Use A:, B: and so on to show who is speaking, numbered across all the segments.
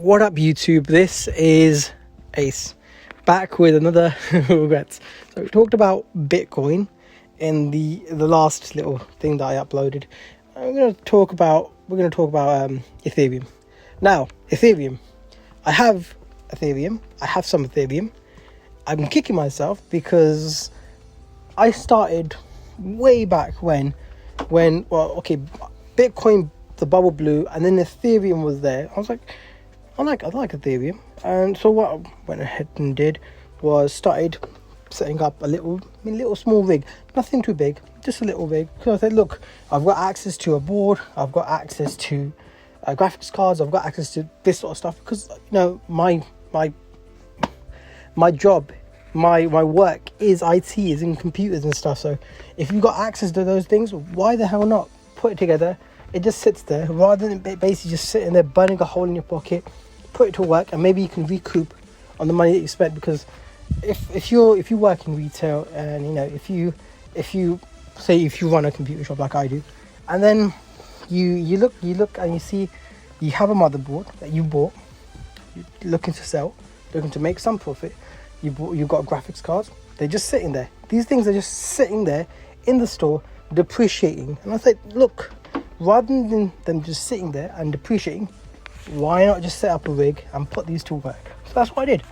A: What up YouTube, this is Ace, back with another regrets. So we talked about Bitcoin in the last little thing that I uploaded. We're going to talk about Ethereum. Now, Ethereum. I have some Ethereum. I'm kicking myself because I started way back when Bitcoin, the bubble blew, and then Ethereum was there. I was like, I like Ethereum, and so what I went ahead and did was started setting up a little small rig, nothing too big, just a little rig. Because I said, look, I've got access to a board, I've got access to graphics cards, I've got access to this sort of stuff. Because my job, my work is IT, is in computers and stuff. So if you've got access to those things, why the hell not put it together? It just sits there rather than basically just sitting there burning a hole in your pocket. Put it to work, and maybe you can recoup on the money that you spent. Because if you work in retail, and if you run a computer shop like I do, and then you look and you see you have a motherboard that you bought, you're looking to sell, looking to make some profit. You've got graphics cards. They're just sitting there. These things are just sitting there in the store, depreciating. And I said, look, rather than them just sitting there and depreciating, why not just set up a rig and put these to work? So that's what I did.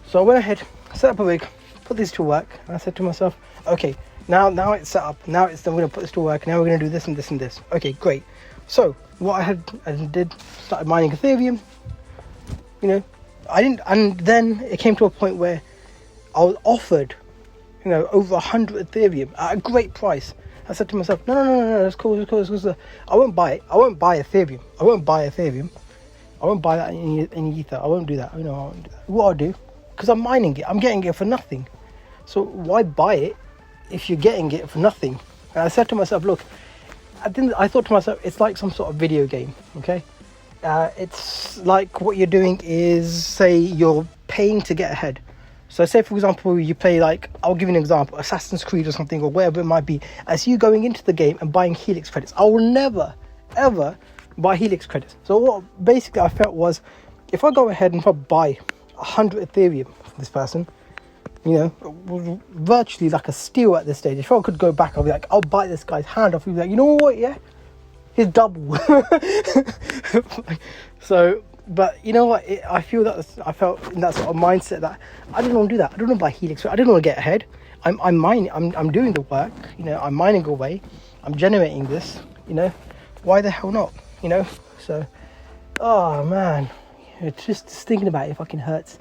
A: So I went ahead, set up a rig, put these to work, and I said to myself, okay, now it's set up. Now I'm going to put this to work. Now we're going to do this and this and this. Okay, great. So what I did, started mining Ethereum. I didn't, and then it came to a point where I was offered, over 100 Ethereum at a great price. I said to myself, no, that's cool. I won't buy it. I won't buy Ethereum. I won't buy that in Ether. I won't do that. I won't do that. What I'll do, because I'm mining it, I'm getting it for nothing. So why buy it if you're getting it for nothing? And I said to myself, look, I thought to myself, it's like some sort of video game, okay? It's like what you're doing is, say you're paying to get ahead. So say, for example, you play, I'll give you an example, Assassin's Creed or something, or whatever it might be. As you going into the game and buying Helix credits, I will never, ever buy Helix credits. So what basically I felt was, if I go ahead and if I buy 100 Ethereum from this person, virtually like a steal at this stage. If I could go back, I'll be like, I'll bite this guy's hand off. He'll be like, you know what, yeah? He's double. So... But you know what? I felt in that sort of mindset that I didn't want to do that. I don't want to buy Helix. I didn't want to get ahead. I'm mining. I'm doing the work. I'm mining away. I'm generating this. Why the hell not? So, oh man, just thinking about it fucking hurts.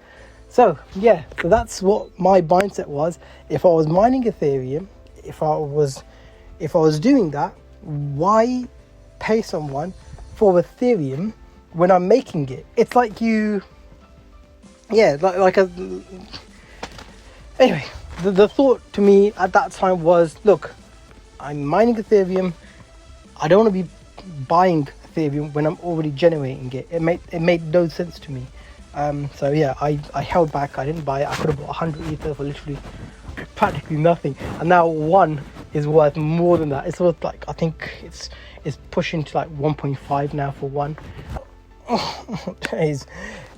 A: So yeah, so that's what my mindset was. If I was mining Ethereum, if I was doing that, why pay someone for Ethereum when I'm making it? It's like anyway, the thought to me at that time was, look, I'm mining Ethereum. I don't want to be buying Ethereum when I'm already generating it. It made no sense to me. So yeah, I held back. I didn't buy it. I could have bought 100 Ether for literally practically nothing, and now one is worth more than that. It's worth I think it's pushing to 1.5 now for one. Oh, days.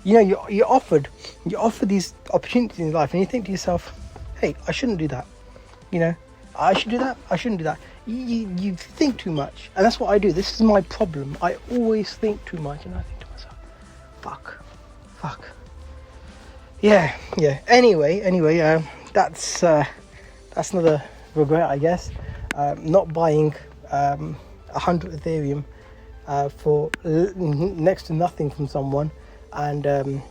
A: You're offered these opportunities in life, and you think to yourself, hey, I shouldn't do that. I should do that. I shouldn't do that. You think too much, and that's what I do. This is my problem. I always think too much, and I think to myself, fuck. Yeah. Anyway, that's another regret, I guess. Not buying 100 Ethereum for next to nothing from someone, and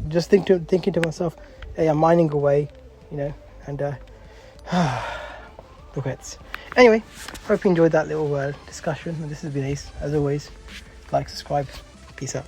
A: just thinking to myself, hey, I'm mining away, and regrets. Anyway, hope you enjoyed that little discussion. This has been Ace. As always, like, subscribe, peace out.